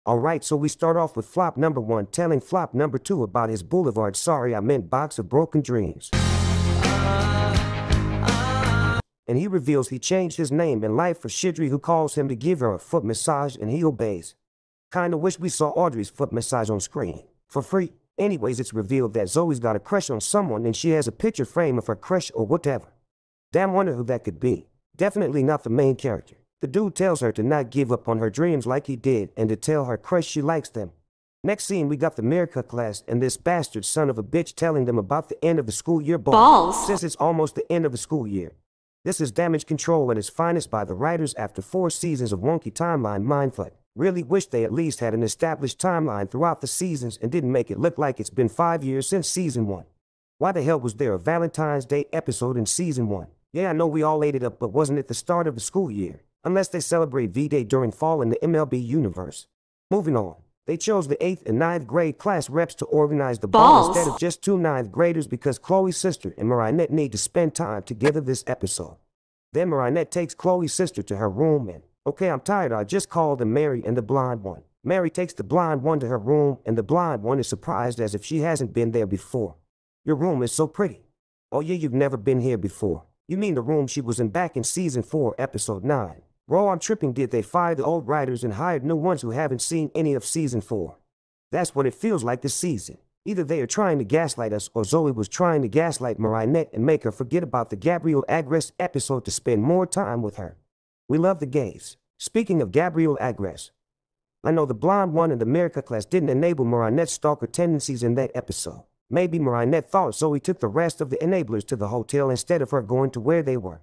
Alright, so we start off with flop number 1, telling flop number 2 about his boulevard sorry I meant box of broken dreams. And he reveals he changed his name in life for Shidri, who calls him to give her a foot massage and he obeys. Kinda wish we saw Audrey's foot massage on screen for free. Anyways, it's revealed that Zoe's got a crush on someone and she has a picture frame of her crush or whatever. Damn wonder who that could be. Definitely not the main character. The dude tells her to not give up on her dreams like he did and to tell her crush she likes them. Next scene, we got the America class and this bastard son of a bitch telling them about the end of the school year balls. Since it's almost the end of the school year. This is damage control at its finest by the writers after 4 seasons of wonky timeline mindfuck. Really wish they at least had an established timeline throughout the seasons and didn't make it look like it's been 5 years since season 1. Why the hell was there a Valentine's Day episode in season 1? Yeah, I know we all ate it up, but wasn't it the start of the school year? Unless they celebrate V-Day during fall in the MLB universe. Moving on. They chose the 8th and 9th grade class reps to organize the ball instead of just 2 9th graders because Chloe's sister and Marinette need to spend time together this episode. Then Marinette takes Chloe's sister to her room and, okay, I'm tired, I just called them Mary and the blonde one. Mary takes the blonde one to her room and the blonde one is surprised as if she hasn't been there before. Your room is so pretty. Oh yeah, you've never been here before. You mean the room she was in back in season 4, episode 9. Bro, I'm tripping. Did they fire the old writers and hired new ones who haven't seen any of season 4? That's what it feels like this season. Either they are trying to gaslight us or Zoe was trying to gaslight Marinette and make her forget about the Gabrielle Agreste episode to spend more time with her. We love the gays. Speaking of Gabrielle Agreste, I know the blonde one in the America class didn't enable Marinette's stalker tendencies in that episode. Maybe Marinette thought Zoe took the rest of the enablers to the hotel instead of her going to where they were.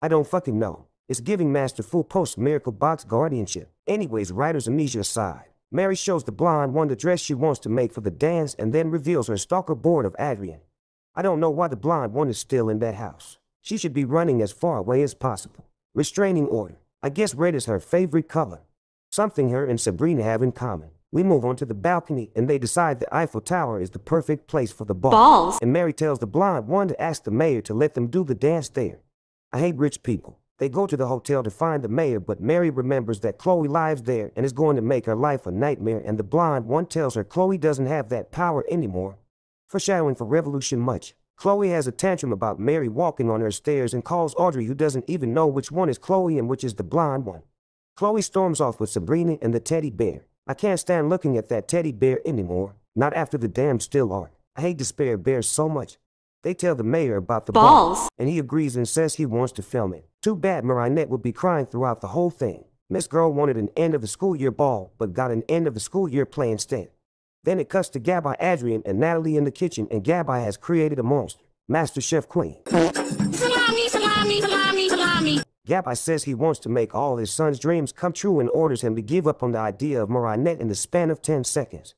I don't fucking know. It's giving Master full post-miracle box guardianship. Anyways, writer's amnesia aside, Mary shows the blonde one the dress she wants to make for the dance and then reveals her stalker board of Adrien. I don't know why the blonde one is still in that house. She should be running as far away as possible. Restraining order. I guess red is her favorite color. Something her and Sabrina have in common. We move on to the balcony and they decide the Eiffel Tower is the perfect place for the balls. And Mary tells the blonde one to ask the mayor to let them do the dance there. I hate rich people. They go to the hotel to find the mayor, but Mary remembers that Chloe lives there and is going to make her life a nightmare, and the blonde one tells her Chloe doesn't have that power anymore. Foreshadowing for Revolution much. Chloe has a tantrum about Mary walking on her stairs and calls Audrey, who doesn't even know which one is Chloe and which is the blonde one. Chloe storms off with Sabrina and the teddy bear. I can't stand looking at that teddy bear anymore, not after the damn still art. I hate despair bears so much. They tell the mayor about the balls, and he agrees and says he wants to film it. Too bad Marinette would be crying throughout the whole thing. Miss Girl wanted an end of the school year ball, but got an end of the school year play instead. Then it cuts to Gabby, Adrien, and Natalie in the kitchen, and Gabby has created a monster, Master Chef Queen. Salami, salami, salami, salami. Gabby says he wants to make all his son's dreams come true and orders him to give up on the idea of Marinette in the span of 10 seconds.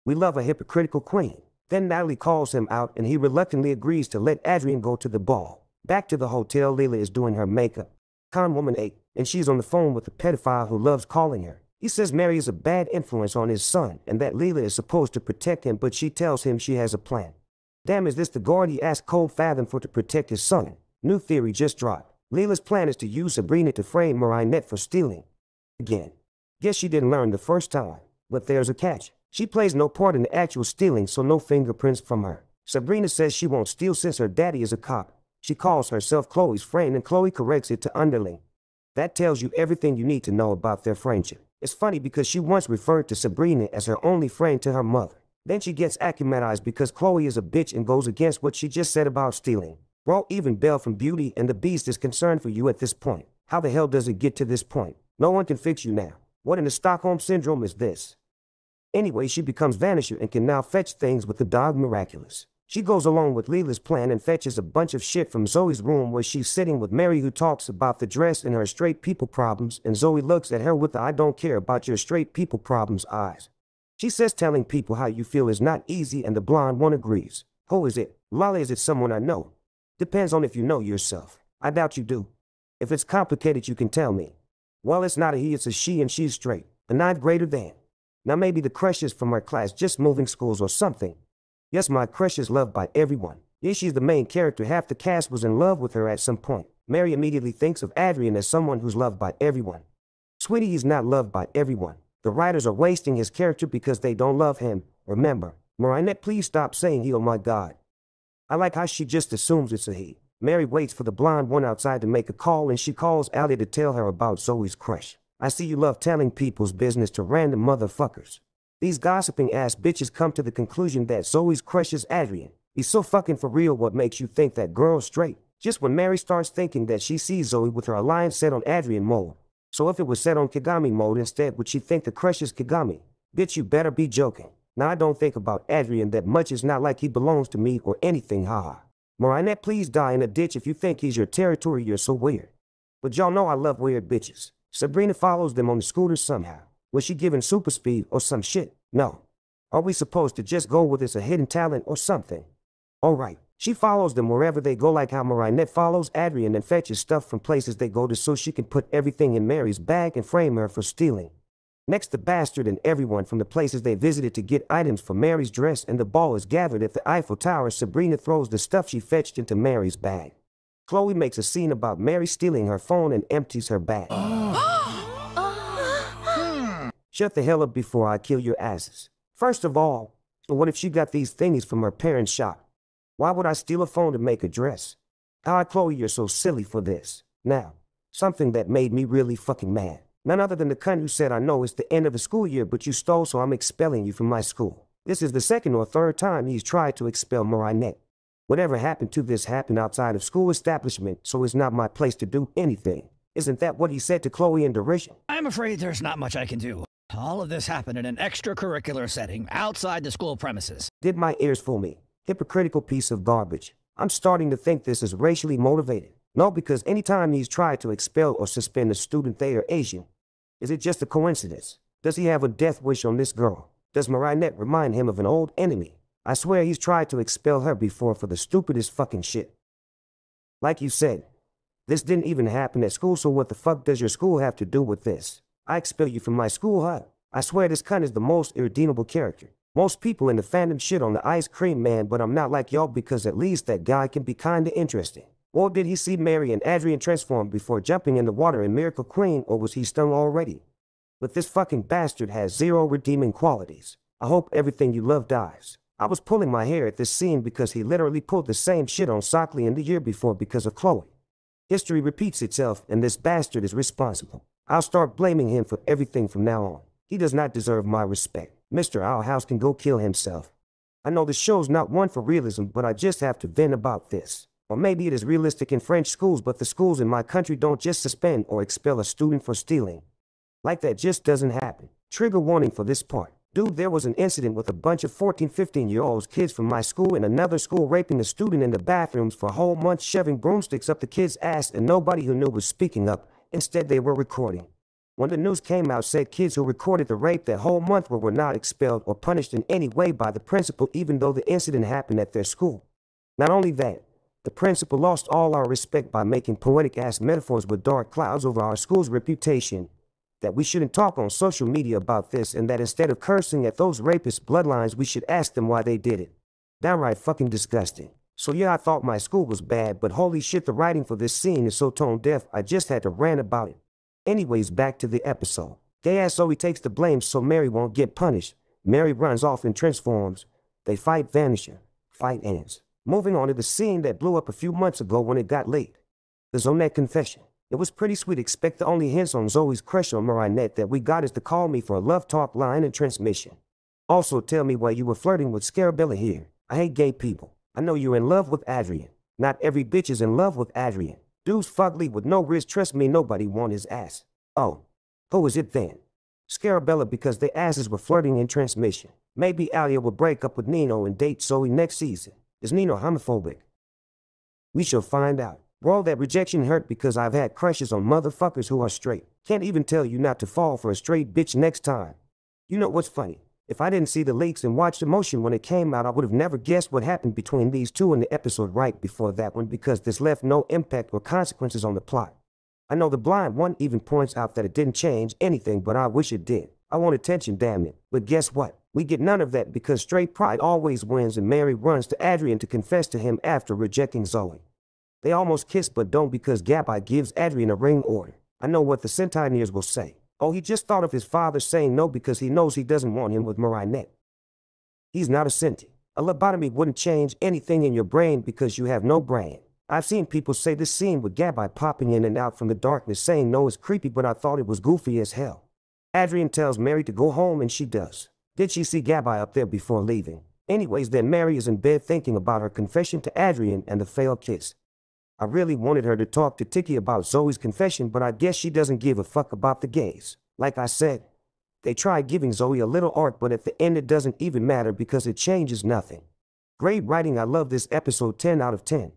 We love a hypocritical queen. Then Natalie calls him out and he reluctantly agrees to let Adrien go to the ball. Back to the hotel, Lila is doing her makeup. Con woman 8, and she's on the phone with the pedophile who loves calling her. He says Mary is a bad influence on his son and that Lila is supposed to protect him, but she tells him she has a plan. Damn, is this the guard he asked Cold Fathom for to protect his son? New theory just dropped. Lila's plan is to use Sabrina to frame Marinette for stealing. Again. Guess she didn't learn the first time. But there's a catch. She plays no part in the actual stealing, so no fingerprints from her. Sabrina says she won't steal since her daddy is a cop. She calls herself Chloe's friend and Chloe corrects it to underling. That tells you everything you need to know about their friendship. It's funny because she once referred to Sabrina as her only friend to her mother. Then she gets acclimatized because Chloe is a bitch and goes against what she just said about stealing. Bro, even Belle from Beauty and the Beast is concerned for you at this point. How the hell does it get to this point? No one can fix you now. What in the Stockholm Syndrome is this? Anyway, she becomes Vanisher and can now fetch things with the dog Miraculous. She goes along with Lila's plan and fetches a bunch of shit from Zoe's room where she's sitting with Mary, who talks about the dress and her straight people problems, and Zoe looks at her with the I don't care about your straight people problems eyes. She says telling people how you feel is not easy, and the blonde one agrees. Who is it? Lila, is it someone I know? Depends on if you know yourself. I doubt you do. If it's complicated, you can tell me. Well, it's not a he, it's a she, and she's straight. A 9th grader then. Now maybe the crush is from our class just moving schools or something. Yes, my crush is loved by everyone. Yeah, she's the main character. Half the cast was in love with her at some point. Mary immediately thinks of Adrien as someone who's loved by everyone. Sweetie, he's not loved by everyone. The writers are wasting his character because they don't love him. Remember, Marinette, please stop saying he, oh my god. I like how she just assumes it's a he. Mary waits for the blonde one outside to make a call, and she calls Allie to tell her about Zoe's crush. I see you love telling people's business to random motherfuckers. These gossiping ass bitches come to the conclusion that Zoe's crush is Adrien. He's so fucking for real. What makes you think that girl's straight? Just when Mary starts thinking that she sees Zoe with her alliance set on Adrien mode. So if it was set on Kagami mode instead, would she think the crush is Kagami? Bitch, you better be joking. Now I don't think about Adrien that much. It's not like he belongs to me or anything, haha. Marinette, please die in a ditch if you think he's your territory. You're so weird. But y'all know I love weird bitches. Sabrina follows them on the scooter somehow. Was she given super speed or some shit? No. Are we supposed to just go with it's a hidden talent or something? Alright, she follows them wherever they go, like how Marinette follows Adrien and fetches stuff from places they go to so she can put everything in Mary's bag and frame her for stealing. Next, the bastard and everyone from the places they visited to get items for Mary's dress, and the ball is gathered at the Eiffel Tower. Sabrina throws the stuff she fetched into Mary's bag. Chloe makes a scene about Mary stealing her phone and empties her bag. Shut the hell up before I kill your asses. First of all, what if she got these thingies from her parents' shop? Why would I steal a phone to make a dress? Alright, Chloe, you're so silly for this. Now, something that made me really fucking mad. None other than the cunt who said, I know it's the end of the school year, but you stole, so I'm expelling you from my school. This is the second or third time he's tried to expel Marinette. Whatever happened to this happened outside of school establishment, so it's not my place to do anything. Isn't that what he said to Chloe in derision? I'm afraid there's not much I can do. All of this happened in an extracurricular setting outside the school premises. Did my ears fool me? Hypocritical piece of garbage. I'm starting to think this is racially motivated. No, because anytime he's tried to expel or suspend a student, they are Asian. Is it just a coincidence? Does he have a death wish on this girl? Does Marinette remind him of an old enemy? I swear he's tried to expel her before for the stupidest fucking shit. Like you said, this didn't even happen at school, so what the fuck does your school have to do with this? I expel you from my school, huh? I swear this cunt is the most irredeemable character. Most people in the fandom shit on the ice cream man, but I'm not like y'all because at least that guy can be kinda interesting. Or did he see Mary and Adrien transform before jumping in the water in Miracle Queen, or was he stung already? But this fucking bastard has zero redeeming qualities. I hope everything you love dies. I was pulling my hair at this scene because he literally pulled the same shit on Sockley in the year before because of Chloe. History repeats itself, and this bastard is responsible. I'll start blaming him for everything from now on. He does not deserve my respect. Mr. Owlhouse can go kill himself. I know the show's not one for realism, but I just have to vent about this. Or maybe it is realistic in French schools, but the schools in my country don't just suspend or expel a student for stealing. Like that just doesn't happen. Trigger warning for this part. Dude, there was an incident with a bunch of 14, 15-year-olds kids from my school and another school raping a student in the bathrooms for a whole month, shoving broomsticks up the kid's ass, and nobody who knew was speaking up. Instead, they were recording. When the news came out, said kids who recorded the rape that whole month were not expelled or punished in any way by the principal, even though the incident happened at their school. Not only that, the principal lost all our respect by making poetic-ass metaphors with dark clouds over our school's reputation, that we shouldn't talk on social media about this, and that instead of cursing at those rapists' bloodlines, we should ask them why they did it. Downright fucking disgusting. So yeah, I thought my school was bad, but holy shit, the writing for this scene is so tone-deaf, I just had to rant about it. Anyways, back to the episode. Gay-ass Zoe takes the blame so Mary won't get punished. Mary runs off and transforms. They fight, vanishing. Fight ends. Moving on to the scene that blew up a few months ago when it got late. The Zonette confession. It was pretty sweet. Expect the only hints on Zoe's crush on Marinette that we got is to call me for a love talk line and transmission. Also, tell me why you were flirting with Scarabella here. I hate gay people. I know you're in love with Adrien. Not every bitch is in love with Adrien. Dude's fugly with no wrist. Trust me, nobody want his ass. Oh, who is it then? Scarabella, because their asses were flirting in transmission. Maybe Alia will break up with Nino and date Zoe next season. Is Nino homophobic? We shall find out. Bro, that rejection hurt because I've had crushes on motherfuckers who are straight. Can't even tell you not to fall for a straight bitch next time. You know what's funny? If I didn't see the leaks and watch the motion when it came out, I would have never guessed what happened between these two in the episode right before that one, because this left no impact or consequences on the plot. I know the blind one even points out that it didn't change anything, but I wish it did. I want attention, damn it. But guess what? We get none of that because straight pride always wins and Mary runs to Adrien to confess to him after rejecting Zoe. They almost kiss but don't because Gabai gives Adrien a ring order. I know what the Centenniers will say. Oh, he just thought of his father saying no because he knows he doesn't want him with Marinette. He's not a Centi. A lobotomy wouldn't change anything in your brain because you have no brain. I've seen people say this scene with Gabai popping in and out from the darkness saying no is creepy, but I thought it was goofy as hell. Adrien tells Mary to go home and she does. Did she see Gabai up there before leaving? Anyways, then Mary is in bed thinking about her confession to Adrien and the failed kiss. I really wanted her to talk to Tiki about Zoe's confession, but I guess she doesn't give a fuck about the gays. Like I said, they tried giving Zoe a little arc, but at the end it doesn't even matter because it changes nothing. Great writing. I love this episode. 10 out of 10.